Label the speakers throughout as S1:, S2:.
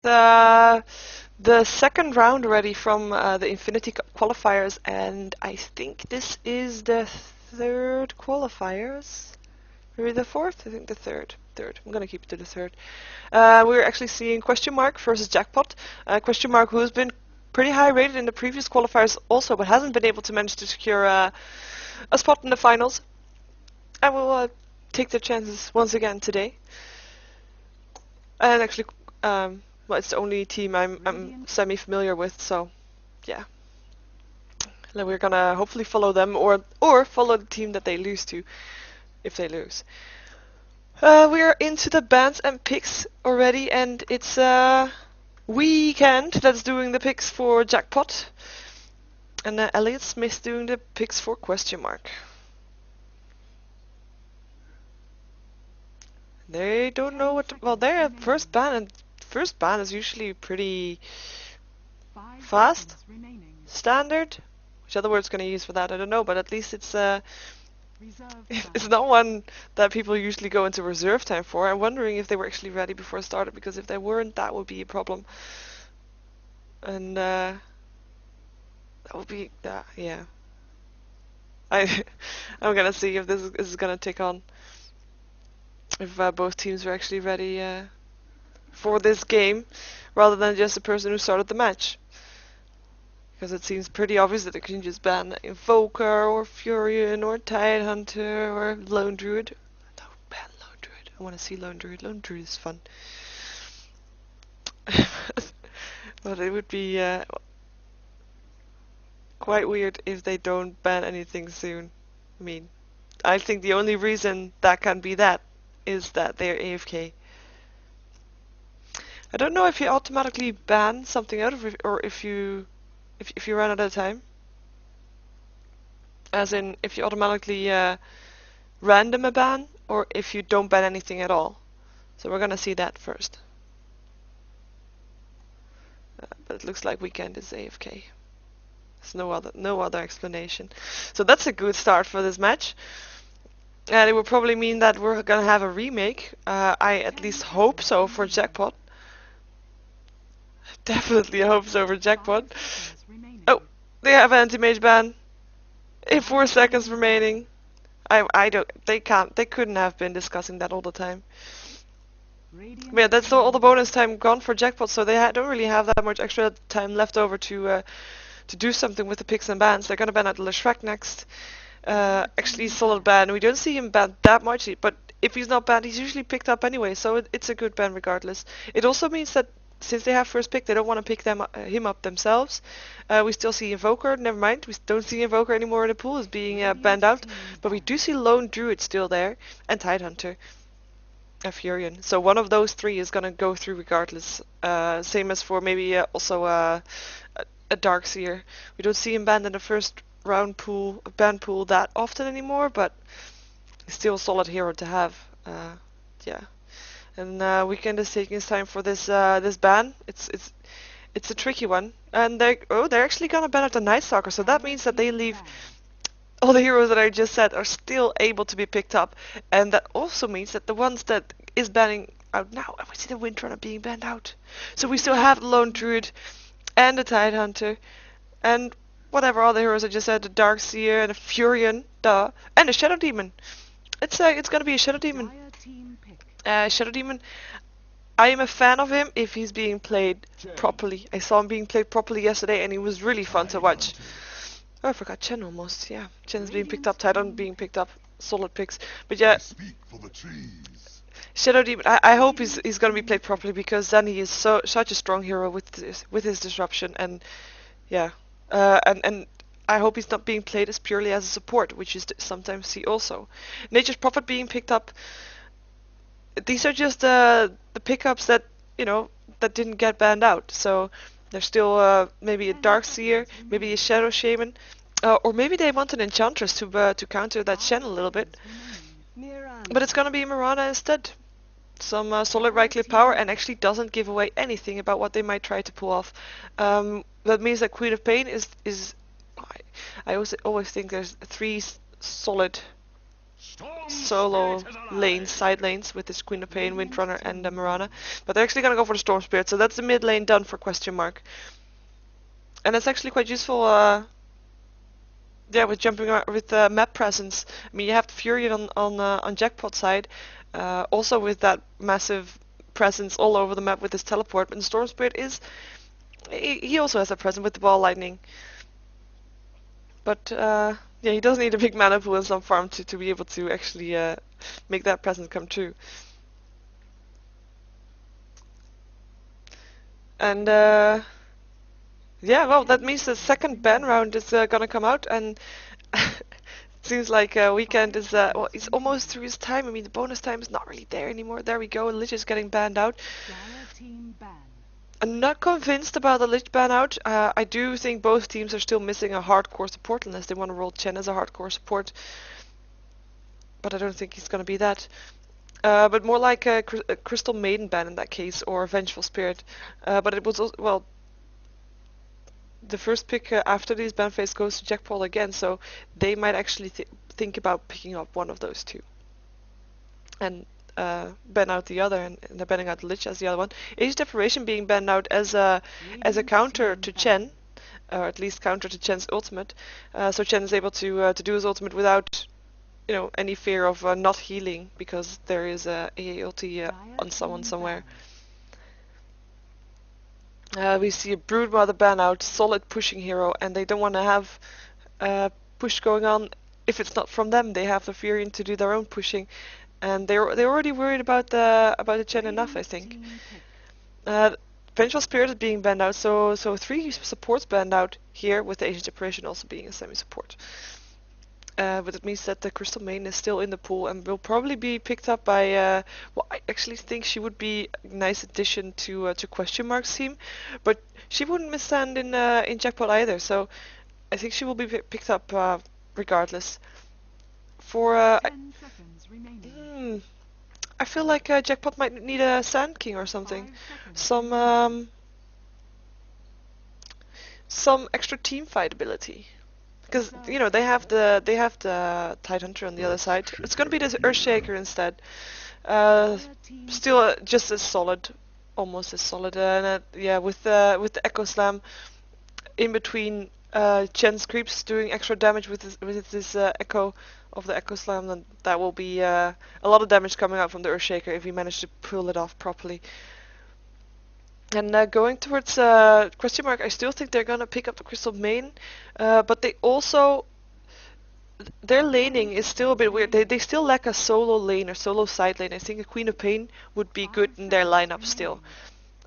S1: the the second round already from the Infinity qualifiers, and I think this is the third qualifiers. Maybe the fourth? I think the third. Third. I'm gonna keep it to the third. We're actually seeing Questionmark versus JACKPOT. Questionmark, who's been pretty high rated in the previous qualifiers also, but hasn't been able to manage to secure a spot in the finals. I will take their chances once again today. And actually, well, it's the only team I'm semi-familiar with, so yeah. Then we're gonna hopefully follow them, or follow the team that they lose to, if they lose. We're into the bans and picks already, and it's Weekend that's doing the picks for JACKPOT, and Elliot Smith doing the picks for Questionmark. They don't know what. Well, their first ban, and first ban is usually pretty fast, standard. Which other word's gonna use for that? I don't know, but at least it's it's not one that people usually go into reserve time for. I'm wondering if they were actually ready before it started, because if they weren't, that would be a problem. And that would be yeah. I'm gonna see if this is gonna take on. If both teams were actually ready for this game, rather than just the person who started the match. Because it seems pretty obvious that they can just ban Invoker, or Furion, or Tidehunter, or Lone Druid. Don't ban Lone Druid. I want to see Lone Druid. Lone Druid is fun. But it would be quite weird if they don't ban anything soon. I mean, I think the only reason that can be that is that they're AFK. I don't know if you automatically ban something out of it, or if you run out of time. As in, if you automatically random a ban, or if you don't ban anything at all. So we're gonna see that first. But it looks like Weekend is AFK. There's no other explanation. So that's a good start for this match. And it will probably mean that we're gonna have a remake. I at least hope so for JACKPOT. Definitely hope so for JACKPOT. Oh, they have an anti-mage ban. In 4 seconds remaining. They couldn't have been discussing that all the time. But yeah, that's all the bonus time gone for JACKPOT, so they don't really have that much extra time left over to do something with the picks and bans. They're gonna ban out Leshrac next. Actually, solid ban. We don't see him banned that much, but if he's not banned, he's usually picked up anyway, so it's a good ban regardless. It also means that since they have first pick, they don't want to pick him up themselves. We still see Invoker, never mind, we don't see Invoker anymore in the pool, is being banned out, but we do see Lone Druid still there, and Tidehunter, and Furion. So one of those three is gonna go through regardless. Same as for maybe also a Darkseer. We don't see him banned in the first round ban pool that often anymore, but he's still a solid hero to have. Yeah. And Weekend is taking his time for this this ban. It's a tricky one, and they're actually gonna ban out the Night Stalker, so that means that they leave all the heroes that I just said are still able to be picked up, and that also means that the ones that is banning out now, and we see the Windrunner being banned out, so we still have the Lone Druid and the Tidehunter and whatever other heroes I just said, the Darkseer and the Furion, and the Shadow Demon. It's gonna be a Shadow Demon. Shadow Demon, I am a fan of him if he's being played properly. I saw him being played properly yesterday, and he was really fun to watch. Oh, I forgot Chen almost. Yeah, Chen's being picked up, Tidon being picked up. Solid picks. But yeah, Shadow Demon, I hope he's gonna be played properly, because then he is such a strong hero with his disruption, and yeah, and I hope he's not being played as purely as a support, which you sometimes see also. Nature's Prophet being picked up. These are just the pickups that, you know, that didn't get banned out. So there's still maybe a Darkseer, maybe a Shadow Shaman, or maybe they want an Enchantress to counter that Shen a little bit. But it's gonna be Mirana instead. Some solid right-click power, and actually doesn't give away anything about what they might try to pull off. That means that Queen of Pain is I always think there's 3 solid solo lanes, side lanes with this Queen of Pain, Windrunner, and Mirana. But they're actually gonna go for the Storm Spirit, so that's the mid lane done for Questionmark. And it's actually quite useful, yeah, with jumping around, with map presence. I mean, you have the Fury on JACKPOT side, also with that massive presence all over the map with his teleport. But the Storm Spirit is, he also has a presence with the Ball Lightning. But yeah, he does need a big mana pool in some farm to be able to actually make that presence come true. And yeah, well, that means the second ban round is gonna come out, and it seems like Weekend is well, he's almost through his time. I mean, the bonus time is not really there anymore. There we go, Lich is getting banned out. I'm not convinced about the Lich ban out. I do think both teams are still missing a hardcore support unless they want to roll Chen as a hardcore support. But I don't think he's gonna be that. But more like a Crystal Maiden ban in that case, or Vengeful Spirit. But it was also, well, the first pick after these ban phase goes to JACKPOT again, so they might actually think about picking up one of those two. And ban out the other, and they're banning out the Lich as the other one. Age Deprivation being banned out as a counter to Chen, or at least counter to Chen's ultimate. So Chen is able to do his ultimate without, you know, any fear of not healing, because there is a AA ulti on someone somewhere. We see a Broodmother ban out, solid pushing hero, and they don't want to have push going on if it's not from them. They have the Furion to do their own pushing, and they're already worried about the Chen enough, I think. Vengeful Spirit is being banned out, so 3 supports banned out here, with the Age Deprivation also being a semi-support. But it means that the Crystal Maiden is still in the pool and will probably be picked up by, well, I actually think she would be a nice addition to Questionmark's team, but she wouldn't misstand in JACKPOT either, so I think she will be picked up regardless. For, I feel like JACKPOT might need a Sand King or something. Some extra team fight ability. Because, you know, they have the Tidehunter on the other side. It's gonna be this Earthshaker instead. Still just as solid, almost as solid. And yeah, with the Echo Slam in between Chen's creeps doing extra damage with this Echo of the Echo Slam, then that will be a lot of damage coming out from the Earthshaker if we manage to pull it off properly. And going towards Questionmark, I still think they're gonna pick up the Crystal Main, but they also, their laning is still a bit weird. They still lack a solo lane or solo side lane. I think a Queen of Pain would be good in their lineup still.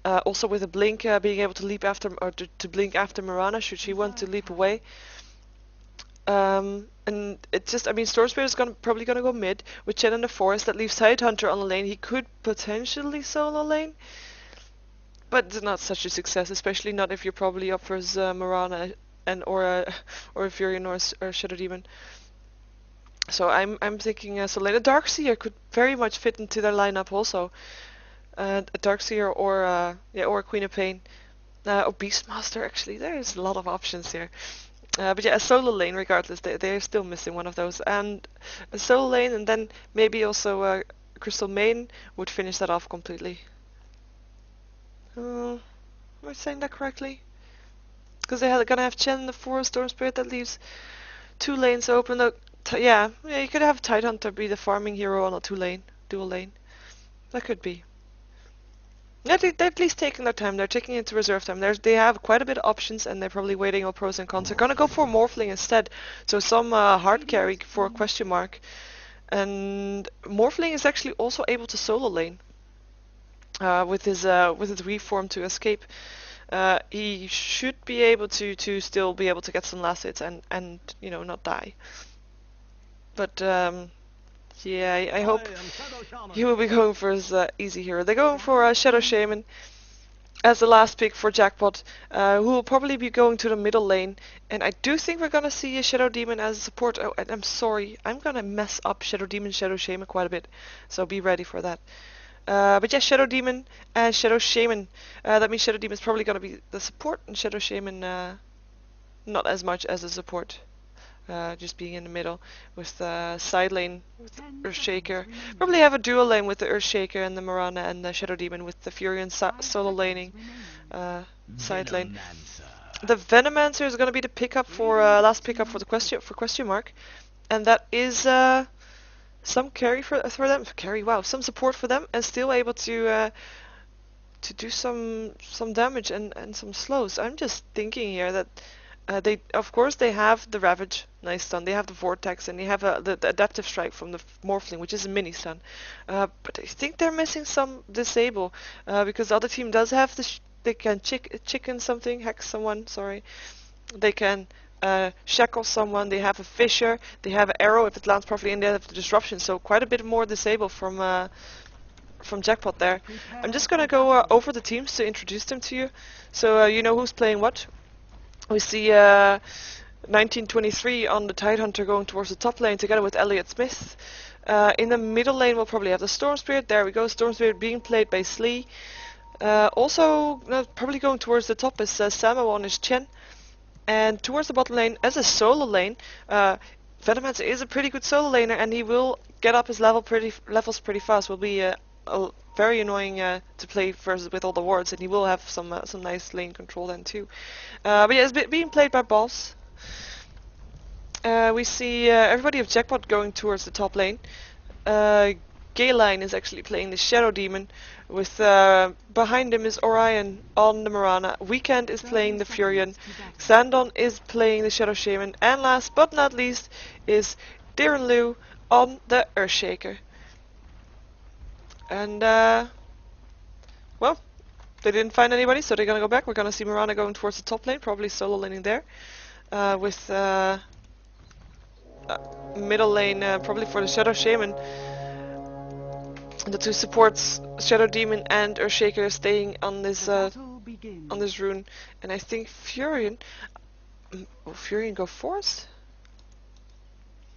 S1: Also with a Blink being able to leap after, or to blink after Mirana should she want to leap away. And it's just, I mean, Storm Spirit is probably gonna go mid with Chen in the forest. That leaves Tidehunter on the lane. He could potentially solo lane. But it's not such a success, especially not if you're probably up for Mirana and or a Furion or a Shadow Demon. So I'm thinking Solana Darkseer could very much fit into their lineup also. A Darkseer or a Queen of Pain, or Beastmaster actually. There's a lot of options here. But yeah, a solo lane regardless. They're still missing one of those, and a solo lane, and then maybe also Crystal Main would finish that off completely. Am I saying that correctly? Because they're gonna have Chen in the forest, Storm Spirit, that leaves 2 lanes open. Yeah, you could have Tidehunter be the farming hero on a dual lane. That could be. Yeah, they're at least taking their time. They're taking it into reserve time. They have quite a bit of options, and they're probably waiting on pros and cons. They're gonna go for Morphling instead, so some hard carry for Questionmark. And Morphling is actually also able to solo lane. With his reform to escape, he should be able to still be able to get some last hits and you know, not die. But yeah, I hope he will be going for his easy hero. They're going for Shadow Shaman as the last pick for JACKPOT, who will probably be going to the middle lane. And I do think we're gonna see a Shadow Demon as a support. Oh, and I'm sorry, I'm gonna mess up Shadow Demon, Shadow Shaman quite a bit, so be ready for that. But yeah, Shadow Demon and Shadow Shaman. That means Shadow Demon is probably going to be the support, and Shadow Shaman not as much as a support. just being in the middle with the side lane with the Earthshaker. Probably have a dual lane with the Earthshaker and the Mirana and the Shadow Demon with the Fury and solo laning side lane. The Venomancer is going to be the pickup for last pickup for the Questionmark, and that is some carry for them. Wow, some support for them, and still able to do some damage and some slows. I'm just thinking here that they, of course, they have the Ravage, nice stun. They have the Vortex, and they have the Adaptive Strike from the Morphling, which is a mini stun. But I think they're missing some Disable, because the other team does have they can chicken something, hex someone, sorry. They can shackle someone, they have a Fissure, they have an Arrow if it lands properly, and they have the Disruption, so quite a bit more Disable from JACKPOT there. I'm just gonna go over the teams to introduce them to you, so you know who's playing what. We see 1923 on the Tidehunter going towards the top lane together with Elliot Smith. In the middle lane we'll probably have the Storm Spirit. There we go, Storm Spirit being played by Slee. Also probably going towards the top is Samo on his Chen. And towards the bottom lane as a solo lane, Venomancer is a pretty good solo laner, and he will get up his levels pretty fast. Will be very annoying to play versus with all the wards, and he will have some nice lane control then too. But yeah, it's being played by Boss. We see everybody of JACKPOT going towards the top lane. Gayline is actually playing the Shadow Demon, with behind him is Orion on the Mirana. Weekend is playing the Furion. Xandon is playing the Shadow Shaman, and last but not least is Darren Liu on the Earthshaker. And well, they didn't find anybody, so they're gonna go back. We're gonna see Mirana going towards the top lane, probably solo laning there, with middle lane probably for the Shadow Shaman. The two supports, Shadow Demon and Earthshaker, staying on this rune, and I think Furion. Will Furion go forest?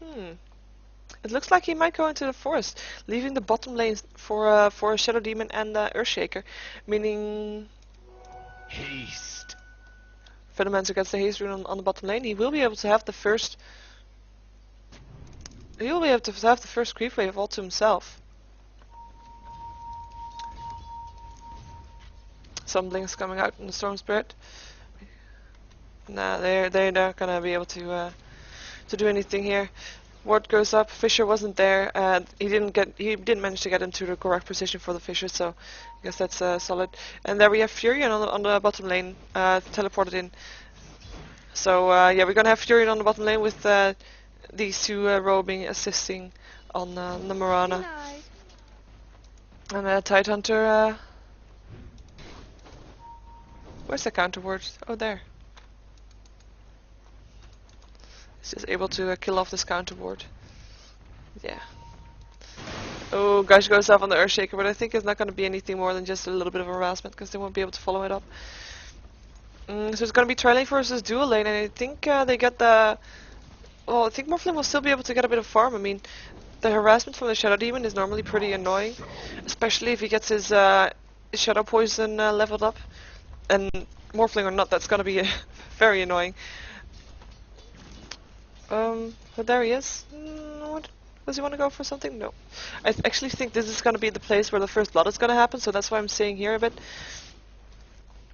S1: It looks like he might go into the forest, leaving the bottom lane for Shadow Demon and Earthshaker, meaning
S2: haste.
S1: Venomancer gets the haste rune on the bottom lane. He will be able to have the first. He will be able to have the first creep wave all to himself. Some blinks coming out in the Storm Spirit. Nah, they're not gonna be able to do anything here. Ward goes up. Fissure wasn't there. He didn't manage to get into the correct position for the Fissure, so I guess that's solid. And there we have Furion on the bottom lane, teleported in. So yeah, we're gonna have Furion on the bottom lane with these two roaming, assisting on the Mirana. And Tidehunter. Where's the counter ward? Oh, there. He's just able to kill off this counter ward. Yeah. Oh, Gush goes off on the Earthshaker, but I think it's not going to be anything more than just a little bit of harassment, because they won't be able to follow it up. So it's going to be tri-lane versus dual lane, and I think they get the... Well, I think Morphling will still be able to get a bit of farm. I mean, the harassment from the Shadow Demon is normally pretty annoying, especially if he gets his Shadow Poison leveled up. And Morphling or not, that's gonna be very annoying. But there he is. Does he want to go for something? No. I actually think this is gonna be the place where the first blood is gonna happen, so that's why I'm staying here a bit.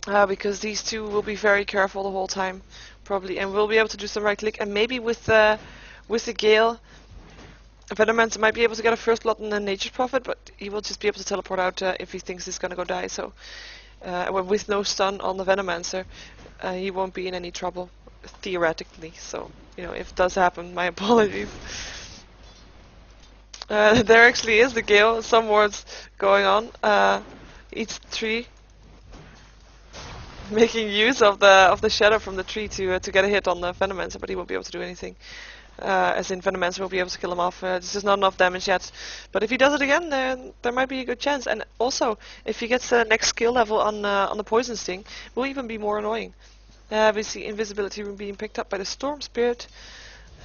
S1: Because these two will be very careful the whole time, probably, and we'll be able to do some right click, and maybe with the Gale, Venomancer might be able to get a first blood in the Nature's Prophet, but he will just be able to teleport out if he thinks he's gonna go die. So. With no stun on the Venomancer, he won't be in any trouble, theoretically. So, you know, if it does happen, my apologies. There actually is the Gale, some wards going on. Each tree making use of the shadow from the tree to get a hit on the Venomancer, but he won't be able to do anything. As in Venomancer will be able to kill him off. This is not enough damage yet. But if he does it again, then there might be a good chance. And also, if he gets the next skill level on the Poison Sting, will even be more annoying. We see Invisibility Rune being picked up by the Storm Spirit.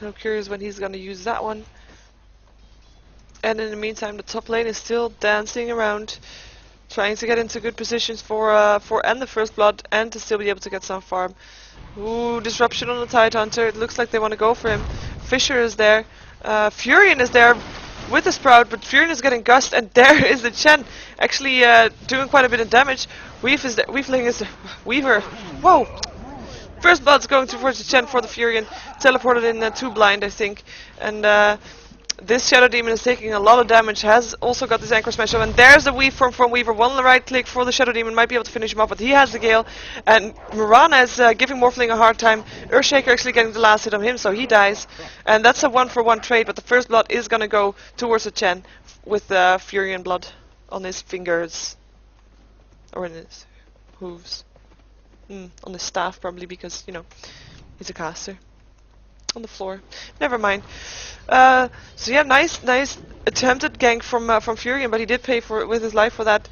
S1: So I'm curious when he's going to use that one. And in the meantime, the top lane is still dancing around. Trying to get into good positions for and the first blood, and to still be able to get some farm. Ooh, disruption on the Tidehunter. It looks like they want to go for him. Fisher is there. Furion is there with the Sprout, but Furion is getting gust, and there is the Chen actually doing quite a bit of damage. Weaveling is there. Weaver. Whoa! First blood's going towards the Chen for the Furion. Teleported in too blind, I think. And this Shadow Demon is taking a lot of damage, has also got this Anchor Smash, and there's the Weave from Weaver. One right click for the Shadow Demon, might be able to finish him off, but he has the Gale, and Mirana is giving Morphling a hard time. Earthshaker actually getting the last hit on him, so he dies. And that's a 1-for-1 trade, but the first blood is gonna go towards the Chen, with Furion blood on his fingers. Or in his hooves. On his staff, probably, because, you know, he's a caster. On the floor. Never mind. So yeah, nice attempted gank from Furion, but he did pay for it with his life for that,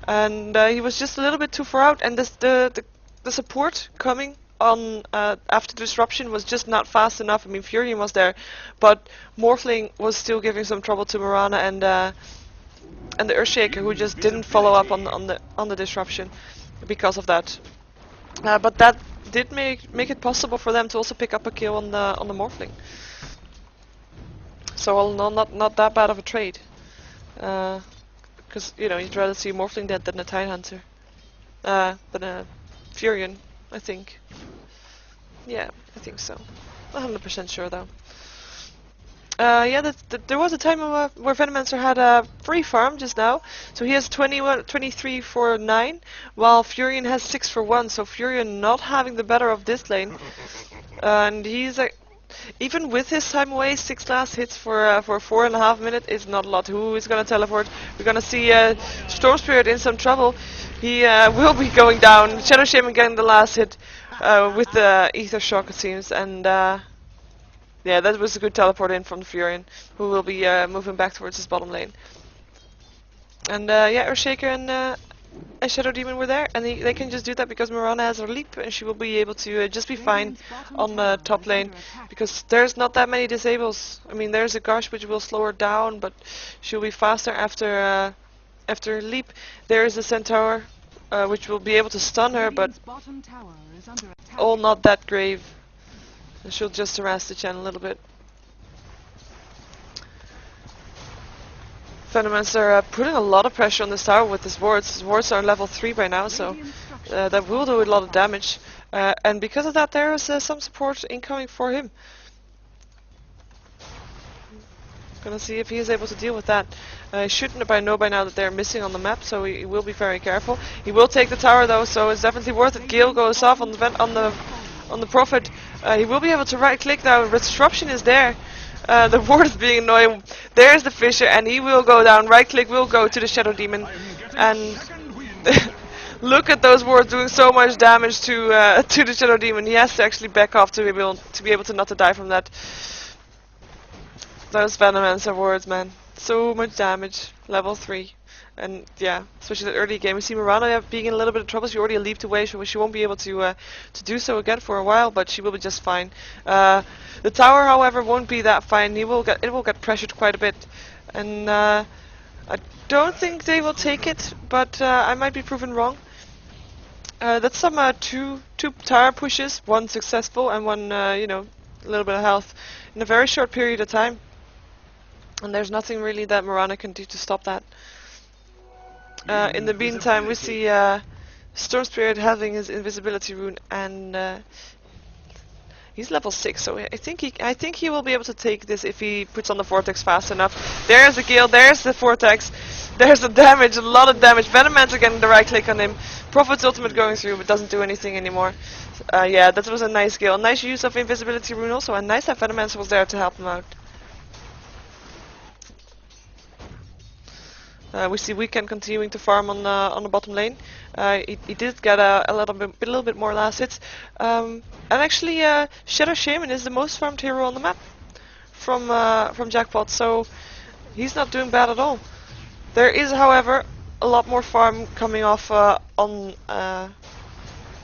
S1: and he was just a little bit too far out. And the support coming on after disruption was just not fast enough. I mean, Furion was there, but Morphling was still giving some trouble to Mirana and the Earthshaker, who just didn't follow up on the disruption because of that. But that did make it possible for them to also pick up a kill on the Morphling. So all in all, not that bad of a trade. Because, you know, you'd rather see a Morphling dead than a Tidehunter. Than a Furion, I think. Yeah, I think so. Not 100% sure though. Yeah, there was a time where Venomancer had a free farm just now. So he has 23 for 9, while Furion has 6 for 1. So Furion not having the better of this lane. And he's even with his time away, 6 last hits for 4.5 minutes is not a lot. Who is gonna teleport? We're gonna see Storm Spirit in some trouble. He will be going down. Shadow Shaman getting the last hit with the Ether Shock, it seems, and yeah, that was a good teleport in from the Furion, who will be moving back towards his bottom lane. And yeah, Earthshaker and Shadow Demon were there, and they can just do that because Mirana has her leap, and she will be able to just be fine on the top lane, because there's not that many disables. I mean, there's a Gush which will slow her down, but she'll be faster after her leap. There is a Centaur which will be able to stun her, but all not that grave. And she'll just harass the Chen a little bit. Venomancer putting a lot of pressure on this tower with his wards. His wards are level 3 by now, so that will do a lot of damage. And because of that, there is some support incoming for him. Gonna see if he is able to deal with that. He shouldn't know by now that they're missing on the map, so he will be very careful. He will take the tower though, so it's definitely worth it. Gale goes off on the Prophet. He will be able to right click now. Disruption is there. The ward is being annoying. There's the Fisher, and he will go down. Right click will go to the Shadow Demon, and look at those wards doing so much damage to the Shadow Demon. He has to actually back off to be able to not to die from that. Those Venomancer wards, man, so much damage. Level 3. And yeah, especially the early game. We see Mirana being in a little bit of trouble. She already leaped away, so she won't be able to do so again for a while, but she will be just fine. The tower, however, won't be that fine. It will get pressured quite a bit, and I don't think they will take it, but I might be proven wrong. That's some two tower pushes, one successful and one you know, a little bit of health in a very short period of time, and there's nothing really that Mirana can do to stop that. In the meantime, we see Storm Spirit having his invisibility rune, and he's level 6, so I think he will be able to take this if he puts on the Vortex fast enough. There's the Gale, there's the Vortex, there's the damage, a lot of damage. Venomancer getting the right click on him. Prophet's ultimate going through, but doesn't do anything anymore. Yeah, that was a nice Gale. Nice use of invisibility rune also, and nice that Venomancer was there to help him out. We see Weekend continuing to farm on the bottom lane. He did get a little bit more last hits, and actually Shadow Shaman is the most farmed hero on the map from JACKPOT, so he's not doing bad at all. There is, however, a lot more farm coming off on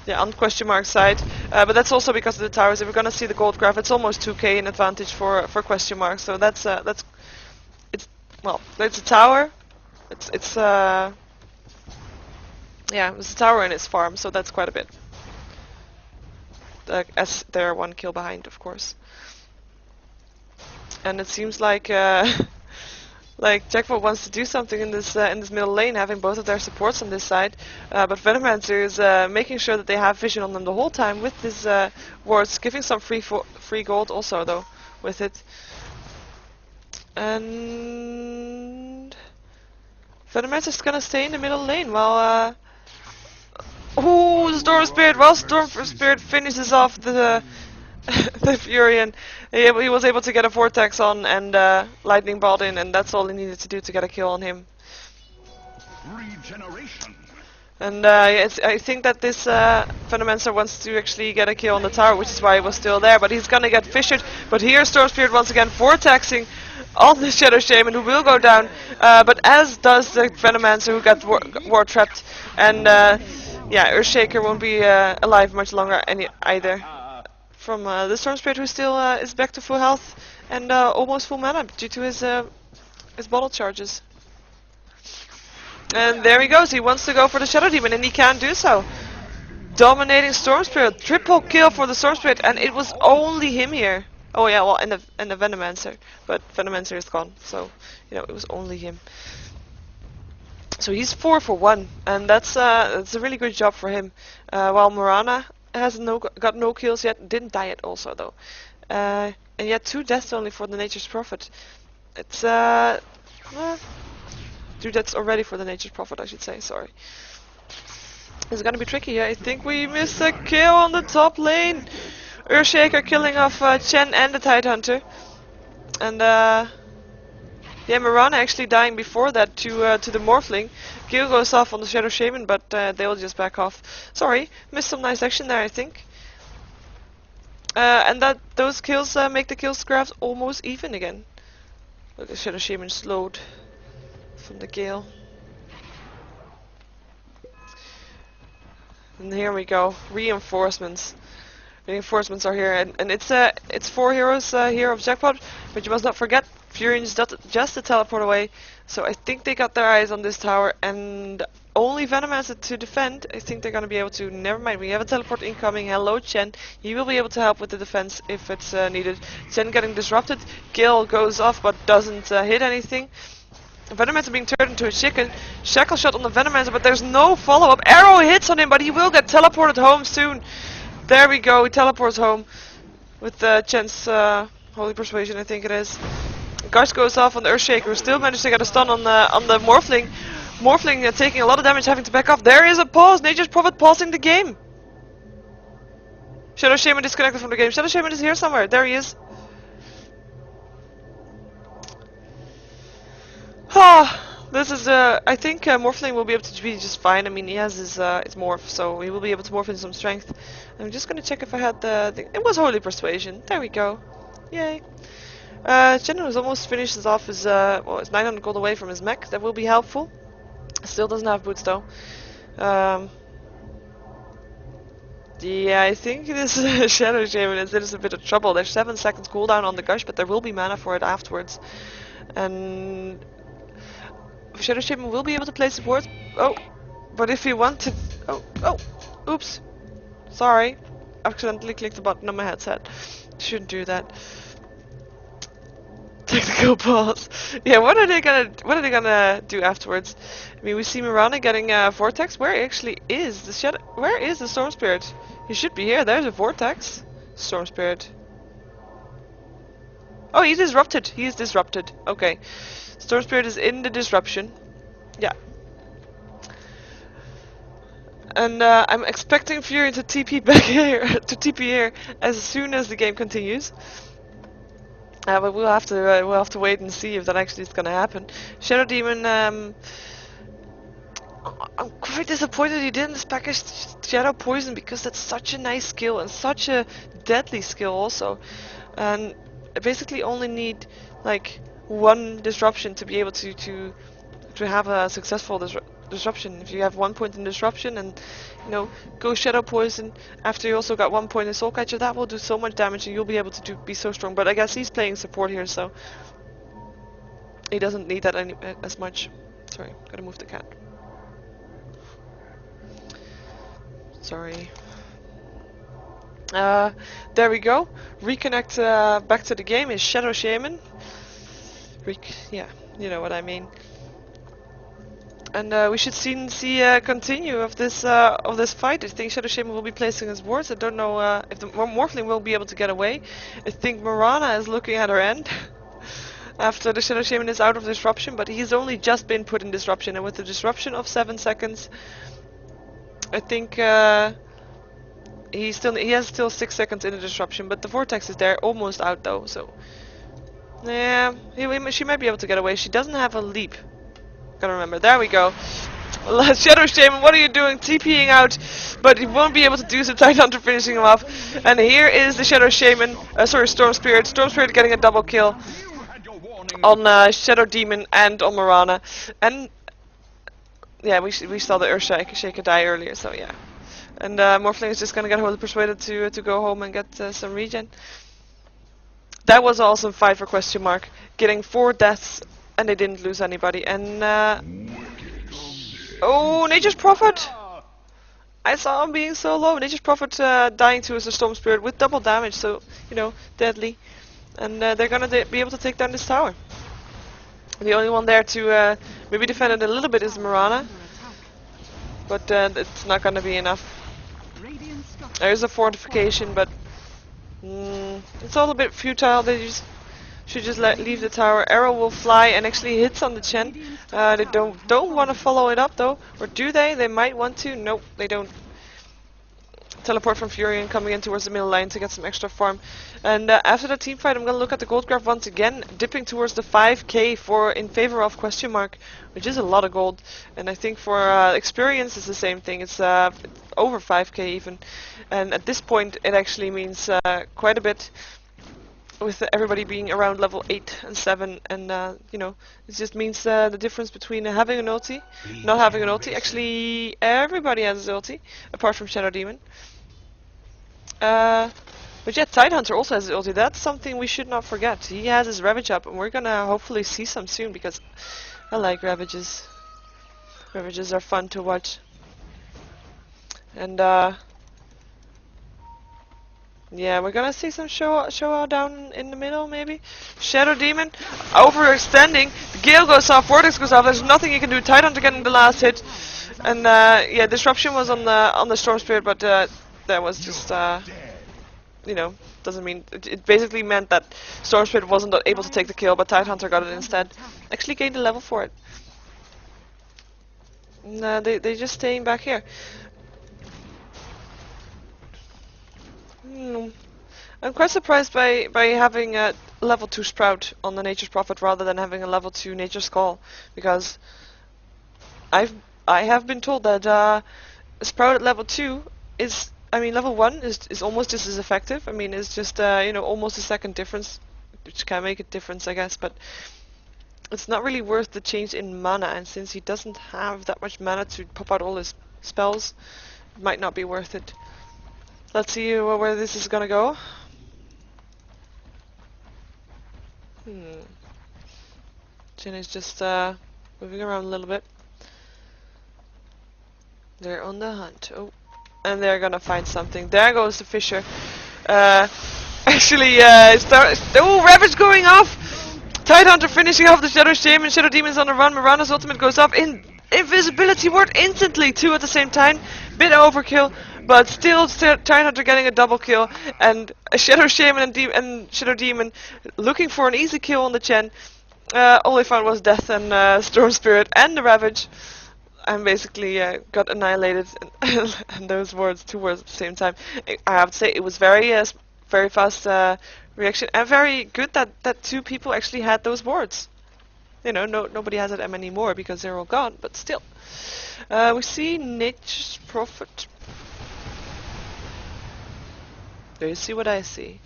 S1: Questionmark side, but that's also because of the towers. If we're gonna see the gold graph, it's almost 2k in advantage for Questionmark. So that's it's a tower. It's Yeah, there's a tower in his farm, so that's quite a bit. As they're 1 kill behind, of course. And it seems like like JACKPOT wants to do something in this middle lane, having both of their supports on this side. But Venomancer is making sure that they have vision on them the whole time with his wards, giving some free gold also though with it. And Venomancer's gonna stay in the middle lane while ooh, Storm Spirit! Well, Storm Spirit finishes off the the Furion. He was able to get a Vortex on and Lightning Bolt in, and that's all he needed to do to get a kill on him.
S2: Regeneration.
S1: And I think that this Venomancer wants to actually get a kill on the tower, which is why he was still there. But he's gonna get fissured. But here Storm Spirit once again Vortexing on the Shadow Shaman, who will go down. But as does the Venomancer, who got war trapped. And yeah, Earthshaker won't be alive much longer either. From the Storm Spirit, who still is back to full health and almost full mana due to his bottle charges. And there he goes. He wants to go for the Shadow Demon, and he can do so. Dominating Storm Spirit, triple kill for the Storm Spirit, and it was only him here. Oh yeah, well, and the Venomancer, but Venomancer is gone, so you know it was only him. So he's 4 for 1, and that's a really good job for him. While Morana has got no kills yet, didn't die yet also though, and yet 2 deaths only for the Nature's Prophet. It's 2 deaths already for the Nature's Prophet, I should say. Sorry. It's gonna be tricky. I think we missed a kill on the top lane. Earthshaker killing off Chen and the Tidehunter, and yeah, Morana actually dying before that to the Morphling. Gil goes off on the Shadow Shaman, but they'll just back off. Sorry, missed some nice action there, I think. And that those kills make the kills graphs almost even again. Look, the Shadow Shaman slowed from the Gale. And here we go, reinforcements. Reinforcements are here, and it's 4 heroes here of JACKPOT, but you must not forget Furion is just a teleport away, so I think they got their eyes on this tower, and only Venomancer to defend. I think they're gonna be able to. Never mind, we have a teleport incoming. Hello, Chen. He will be able to help with the defense if it's needed. Chen getting disrupted. Gil goes off, but doesn't hit anything. Venomancer being turned into a chicken. Shackle shot on the Venomancer, but there's no follow-up. Arrow hits on him, but he will get teleported home soon. There we go. He teleports home with Chen's Holy Persuasion, I think it is. Gush goes off on the Earthshaker, who still managed to get a stun on the Morphling. Morphling taking a lot of damage, having to back off. There is a pause. Nature's Prophet pausing the game. Shadow Shaman disconnected from the game. Shadow Shaman is here somewhere. There he is. This is I think Morphling will be able to be just fine. I mean, he has his morph, so he will be able to morph in some strength. I'm just gonna check if I had the thing. It was Holy Persuasion. There we go. Yay. Chen has almost finished off his well, it's 900 gold away from his mech. That will be helpful. Still doesn't have boots though. Yeah, I think this Shadow Shaman is in a bit of trouble. There's 7 seconds cooldown on the Gush, but there will be mana for it afterwards. And Shadow Shaman will be able to place his ward. Oh, but if he wanted... Oh, oops. Sorry. Accidentally clicked the button on my headset. Shouldn't do that. Technical pause. Yeah, what are they gonna do afterwards? I mean, we see Mirana getting a Vortex. Where actually is the Shadow? Where is the Storm Spirit? He should be here. There's a Vortex. Storm Spirit. Oh, he's disrupted. He is disrupted. Okay. Storm Spirit is in the disruption. Yeah. And I'm expecting Fury to TP back here, as soon as the game continues. But we'll have to wait and see if that actually is gonna happen. Shadow Demon. I'm quite disappointed he didn't package Shadow Poison, because that's such a nice skill and such a deadly skill also. And I basically only need like 1 disruption to be able to have a successful disruption. If you have 1 point in disruption and go Shadow Poison after you also got 1 point in Soul Catcher, that will do so much damage and you'll be able to be so strong. But I guess he's playing support here, so he doesn't need that as much. Sorry, gotta move the cat. Sorry. There we go. Reconnect back to the game is Shadow Shaman. Yeah, you know what I mean. And we should see continue of this fight. I think Shadow Shaman will be placing his wards. I don't know if the Morphling will be able to get away. I think Marana is looking at her end after the Shadow Shaman is out of disruption, but he's only just been put in disruption, and with the disruption of 7 seconds, I think he has still 6 seconds in the disruption, but the vortex is there, almost out though. So yeah, she might be able to get away. She doesn't have a leap. Gotta remember. There we go. Shadow Shaman, what are you doing? TPing out, but he won't be able to do so. Tidehunter finishing him off. And here is the Shadow Shaman, sorry, Storm Spirit. Storm Spirit getting a double kill on Shadow Demon and on Marana. And yeah, we saw the Earthshaker die earlier, so yeah. And Morphling is just gonna get persuaded to go home and get some regen. That was an awesome fight for Questionmark, getting 4 deaths. And they didn't lose anybody. And oh, Nature's Prophet! I saw him being so low. Nature's Prophet dying to us a Storm Spirit with double damage, so you know, deadly. And they're gonna be able to take down this tower. The only one there to maybe defend it a little bit is Marana, but it's not gonna be enough. There's a fortification, but it's all a bit futile. They should just leave the tower. Arrow will fly and actually hits on the Chen. They don't want to follow it up though, or do they? They might want to. Nope, they don't. Teleport from Furion coming in towards the middle line to get some extra farm. And after the team fight, I'm gonna look at the gold graph once again, dipping towards the 5k in favor of Questionmark, which is a lot of gold. And I think for experience, it's the same thing. It's over 5k even. And at this point, it actually means quite a bit, with everybody being around level 8 and 7, and you know, it just means the difference between having an ulti, not having an ulti. Actually, everybody has his ulti, apart from Shadow Demon. But yeah, Tidehunter also has his ulti. That's something we should not forget. He has his Ravage up, and we're gonna hopefully see some soon, because I like Ravages. Ravages are fun to watch. And yeah, we're gonna see some show down in the middle, maybe. Shadow Demon overextending. The Gale goes off, Vortex goes off. There's nothing you can do. Tidehunter getting the last hit, and yeah, disruption was on the Storm Spirit, but that was just you know, doesn't mean it basically meant that Storm Spirit wasn't able to take the kill, but Tidehunter got it instead. Actually gained a level for it. And, they're just staying back here. I'm quite surprised by having a level 2 Sprout on the Nature's Prophet rather than having a level 2 Nature's Call, because I have been told that Sprout at level 2 is, I mean, level 1 is almost just as effective. I mean, it's just you know, almost a second difference, which can make a difference, I guess, but it's not really worth the change in mana, and since he doesn't have that much mana to pop out all his spells, it might not be worth it. Let's see where this is gonna go. Jin is just moving around a little bit. They're on the hunt. Oh, and they're gonna find something. There goes the Fisher. Actually, oh, Ravage going off! Tidehunter finishing off the Shadow Shaman. Shadow Demon's on the run. Marana's ultimate goes up. Invisibility word instantly, 2 at the same time. Bit overkill. But still, Tidehunter getting a double kill, and a Shadow Shaman and Shadow Demon looking for an easy kill on the Chen. All they found was death and Storm Spirit and the Ravage, and basically got annihilated. And those words, 2 words at the same time. I have to say, it was very fast reaction, and very good that 2 people actually had those words. You know, nobody has it anymore because they're all gone, but still. We see Nature's Prophet. Do you see what I see?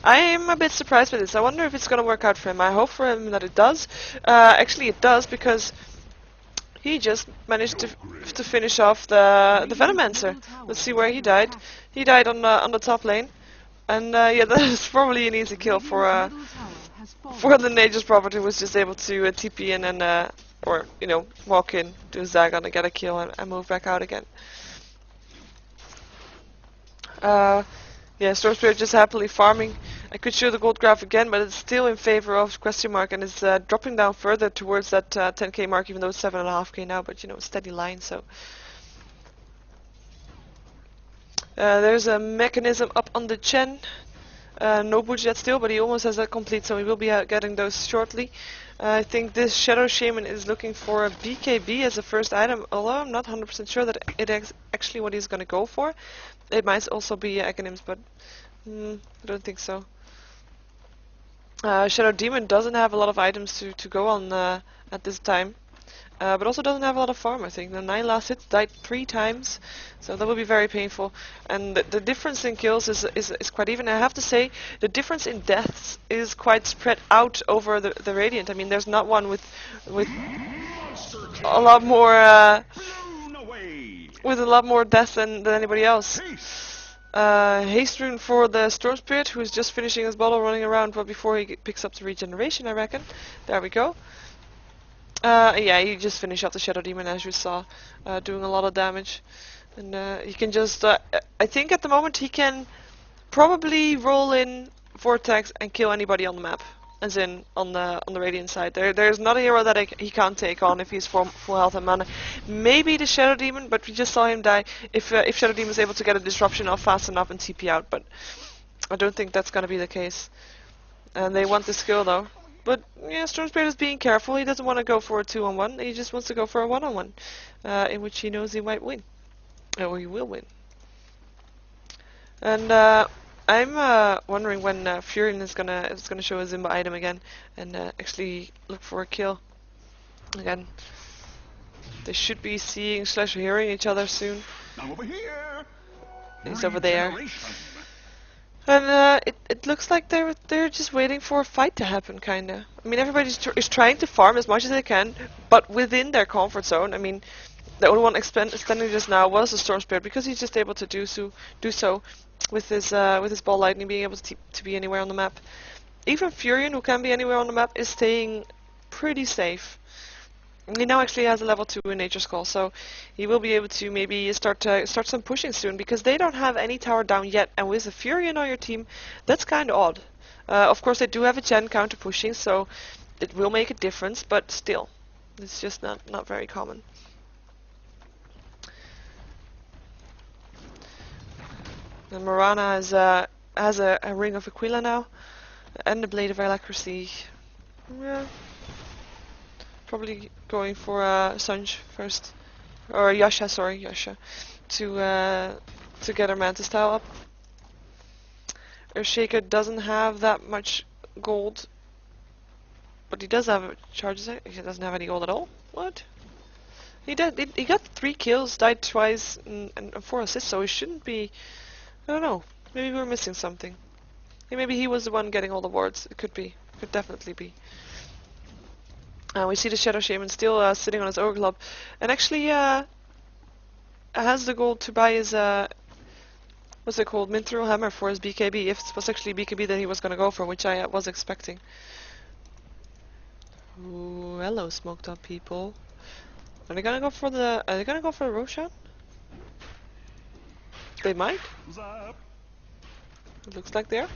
S1: I am a bit surprised by this. I wonder if it's gonna work out for him. I hope for him that it does. Actually, it does, because he just managed to finish off the Venomancer. Let's see where he died. He died on the top lane, and yeah, that is probably an easy kill for the Nature's Prophet, who was just able to TP in and Or, you know, walk in, do Zagon and get a kill and move back out again. Yeah, Storm Spirit just happily farming. I could show the gold graph again, but it's still in favor of Questionmark and it's dropping down further towards that 10k mark, even though it's 7.5k now, but you know, steady line, so. There's a mechanism up on the Chen. No boots yet still, but he almost has that complete, so he will be getting those shortly. I think this Shadow Shaman is looking for a BKB as a first item, although I'm not 100% sure that it is actually what he's going to go for. It might also be Acronyms, but I don't think so. Shadow Demon doesn't have a lot of items to go on at this time. But also doesn't have a lot of farm, I think. The 9 last hits died 3 times, so that will be very painful. And the difference in kills is quite even. I have to say, the difference in deaths is quite spread out over the Radiant. I mean, there's not one with a lot more deaths than anybody else. Haste rune for the Storm Spirit, who's just finishing his bottle running around, but before he picks up the regeneration, I reckon. There we go. Yeah, he just finished off the Shadow Demon, as you saw, doing a lot of damage. And he can just, I think at the moment he can probably roll in Vortex and kill anybody on the map. As in, on the Radiant side. There's not a hero that he can't take on if he's full health and mana. Maybe the Shadow Demon, but we just saw him die if Shadow Demon is able to get a disruption off fast enough and TP out, but I don't think that's gonna be the case. And they want the skill though. But yeah, Storm Spirit is being careful. He doesn't want to go for a 2-on-1. He just wants to go for a 1-on-1, in which he knows he might win, or he will win. And I'm wondering when Furion is gonna show a Zimba item again and actually look for a kill again. They should be seeing / hearing each other soon.
S2: I'm over here.
S1: He's over there. And it looks like they're just waiting for a fight to happen, kinda. I mean, everybody is trying to farm as much as they can, but within their comfort zone. I mean, the only one extending just now was the Storm Spirit because he's just able to do so with his ball lightning being able to be anywhere on the map. Even Furion, who can be anywhere on the map, is staying pretty safe. He now actually has a level 2 in Nature's Call, so he will be able to maybe start some pushing soon, because they don't have any tower down yet, and with a Furion on your team, that's kind of odd. Of course, they do have a Chen counter pushing, so it will make a difference, but still, it's just not very common. And Morana has a Ring of Aquila now, and the Blade of Alacrity. Yeah. Probably going for Sanj first, or Yasha, sorry, Yasha, to get her Mantis style up. Earthshaker doesn't have that much gold, but he does have charges. He doesn't have any gold at all. What? He did. He got 3 kills, died twice, and 4 assists. So he shouldn't be. I don't know. Maybe we're missing something. Maybe he was the one getting all the wards. It could be. Could definitely be. We see the Shadow Shaman still sitting on his Ogre Club, and actually has the gold to buy his what's it called, Mithril Hammer for his BKB. If it was actually BKB that he was gonna go for, which I was expecting. Ooh, hello, smoked up people. Are they gonna go for the? Are they gonna go for a Roshan? They might. It looks like they are.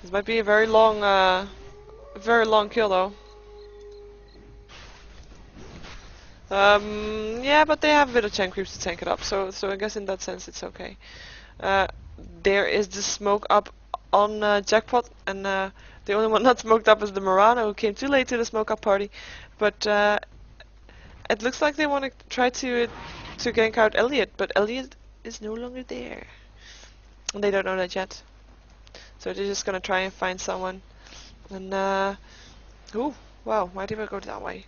S1: This might be a very long kill though. Yeah, but they have a bit of chain creeps to tank it up, so I guess in that sense it's okay. There is the smoke up on Jackpot, and the only one not smoked up is the Morana, who came too late to the smoke up party. But it looks like they want to try to gank out Elliot, but Elliot is no longer there. And they don't know that yet. So they're just gonna try and find someone. And ooh, wow, why did I go that way?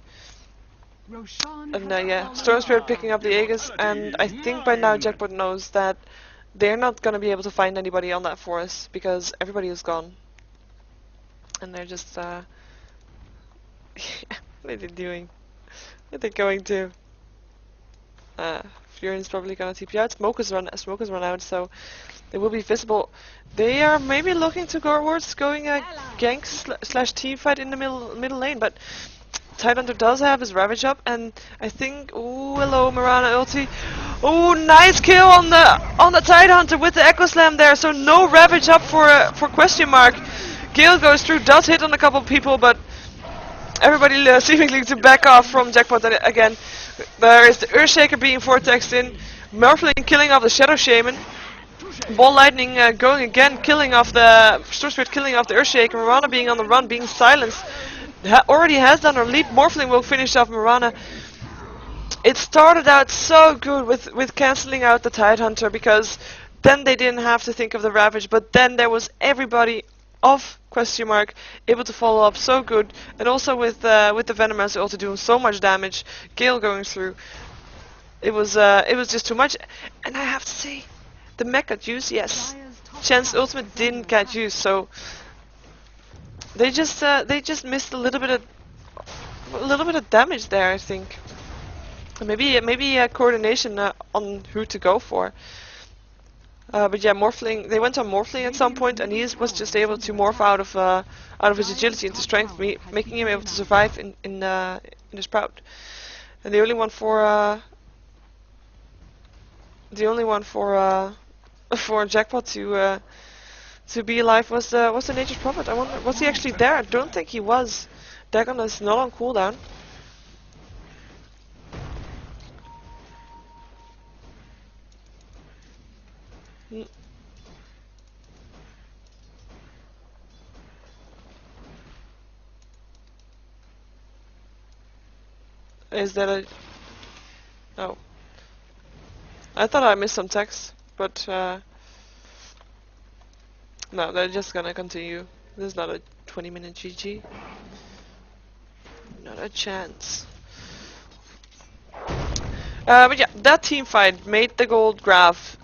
S1: And yeah, Storm Spirit picking up the Aegis, and I think by now Jackpot knows that they're not gonna be able to find anybody on that forest because everybody is gone. And they're just what are they doing? What are they going to? Furion's probably gonna TP out. Smoke has run out, so they will be visible. They are maybe looking to go towards going a gank / team fight in the middle lane, but Tidehunter does have his Ravage up, and I think, ooh, hello Mirana ulti. Ooh, nice kill on the Tidehunter with the Echo Slam there. So no Ravage up for Questionmark. Gale goes through, does hit on a couple of people, but everybody seemingly to back off from Jackpot again. There is the Earthshaker being vortexed in, Morphling killing off the Shadow Shaman. Ball Lightning going again, killing off the Storm Spirit, killing off the Earthshaker. Mirana being on the run, being silenced. Already has done her leap. Morphling will finish off Mirana. It started out so good with cancelling out the Tidehunter, because then they didn't have to think of the Ravage, but then there was everybody of Questionmark able to follow up so good, and also with the Venomancer also doing so much damage, Gale going through. It was just too much, and I have to say, the mech got used, yes. Chen's ultimate didn't get used, so they just missed a little bit of damage there, I think. Maybe coordination on who to go for. But yeah, Morphling. They went on Morphling at some point, and he was just able to morph out of his agility into strength, making him able to survive in his Sprout. And the only one for for Jackpot to be alive was the Nature's Prophet. I wonder, was he actually there? I don't think he was. Dagon is not on cooldown. Is that a... Oh. I thought I missed some text, but no, they're just gonna continue. This is not a 20-minute GG. Not a chance. But yeah, that team fight made the gold graph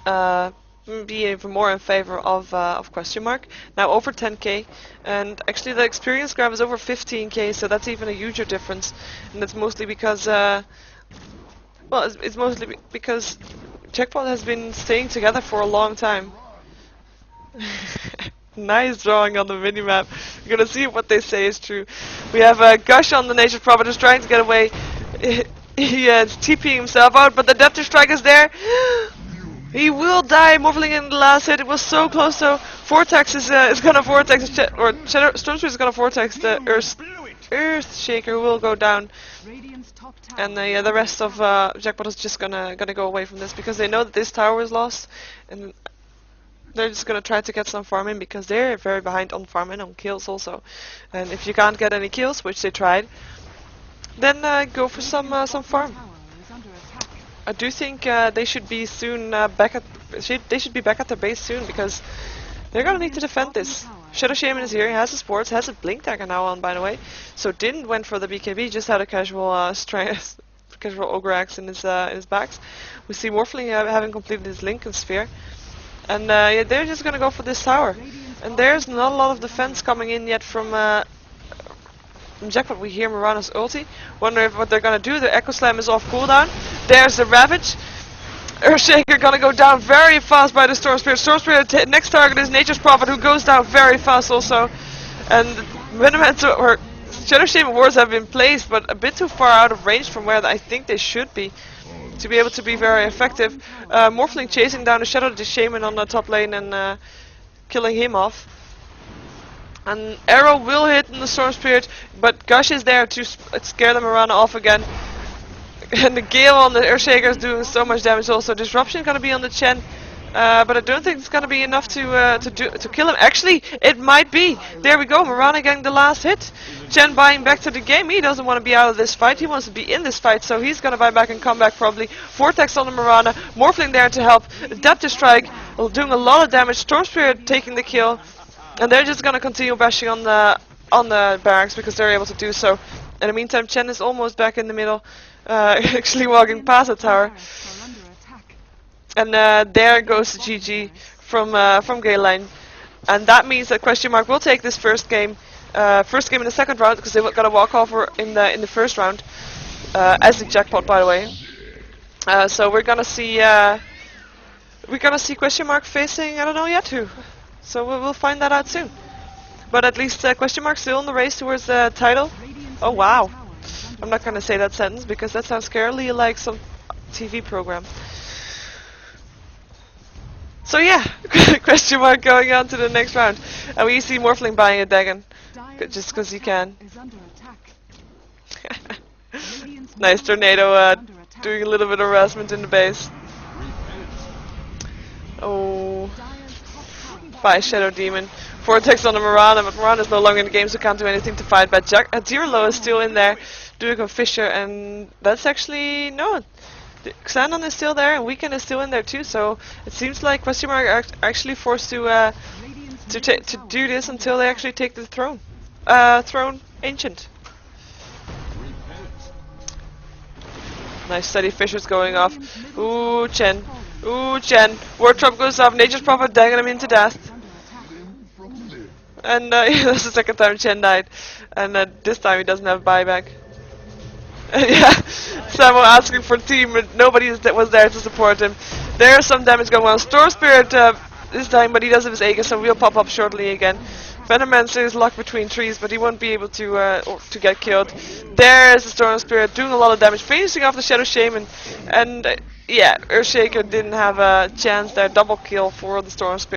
S1: be even more in favor of Questionmark. Now over 10k, and actually the experience graph is over 15k, so that's even a huger difference. And that's mostly because, well, it's mostly because Jackpot has been staying together for a long time. Nice drawing on the minimap. You're gonna see if what they say is true. We have Gush on the Nature's Prophet who's trying to get away. He is TPing himself out, but the Depth Strike is there. He will die, Morphling in the last hit. It was so close, so Vortex is gonna Vortex, or Storm Spirit is gonna Vortex the Earthshaker, who will go down. And yeah, the rest of Jackpot is just gonna go away from this, because they know that this tower is lost, and they're just gonna try to get some farm in, because they're very behind on farm and on kills also. And if you can't get any kills, which they tried, then go for some farm. I do think they should be soon back at they should be back at their base soon, because they're gonna need to defend this. Shadow Shaman is here. He has his sports, has a blink dagger now on, by the way. So didn't went for the BKB, just had a casual casual ogre axe in his backs. We see Morphling having completed his Lincoln Sphere, and yeah, they're just gonna go for this tower. And there's not a lot of defense coming in yet from Jackpot. We hear Mirana's ulti. Wonder what they're gonna do. The Echo Slam is off cooldown. There's the Ravage. Earthshaker gonna go down very fast by the Storm Spirit. Storm Spirit next target is Nature's Prophet, who goes down very fast also. And Venomancer or Shadow Shaman wards have been placed, but a bit too far out of range from where I think they should be, to be able to be very effective. Morphling chasing down the Shadow Shaman on the top lane and killing him off. An arrow will hit in the Storm Spirit, but Gush is there to scare the Mirana off again. And the Gale on the Earthshaker is doing so much damage also. Disruption gonna be on the Chen, but I don't think it's gonna be enough to kill him. Actually, it might be. There we go, Mirana getting the last hit. Chen buying back to the game. He doesn't want to be out of this fight. He wants to be in this fight, so he's gonna buy back and come back probably. Vortex on the Mirana. Morphling there to help. Depth Strike doing a lot of damage. Storm Spirit taking the kill. And they're just gonna continue bashing on the barracks, because they're able to do so. In the meantime, Chen is almost back in the middle, actually walking past the tower. And there goes the GG from Galeline. And that means that Questionmark will take this first game in the second round, because they got a walkover in the first round, as the Jackpot, by the way. So we're gonna see Questionmark facing, I don't know yet who. So we'll find that out soon. But at least Questionmark still in the race towards the title. Oh wow. I'm not gonna say that sentence because that sounds scarily like some TV program. So yeah, question mark going on to the next round. And we see Morphling buying a Dagon. Just because he can. Nice tornado doing a little bit of harassment in the base. Oh. By Shadow Demon. Vortex on the Mirana, but Mirana is no longer in the game, so can't do anything to fight. But Zero is still in there, doing a Fisher, and that's actually no. Xandon is still there, and Weekend is still in there too. So it seems like Questionmark are actually forced to do this until they actually take the throne. Throne Ancient. Nice steady Fishers going off. Ooh, Chen. Ooh, Chen. Ward Trap goes off. Nature's Prophet dagging him into death. And that's the second time Chen died. And this time he doesn't have buyback. Yeah, Samo asking for team, but nobody was there to support him. There's some damage going on. Storm Spirit this time, but he does have his Aegis, so we'll pop up shortly again. Venommancer is locked between trees, but he won't be able to get killed. There's the Storm Spirit doing a lot of damage, finishing off the Shadow Shaman, and yeah, Earthshaker didn't have a chance there. Double kill for the Storm Spirit.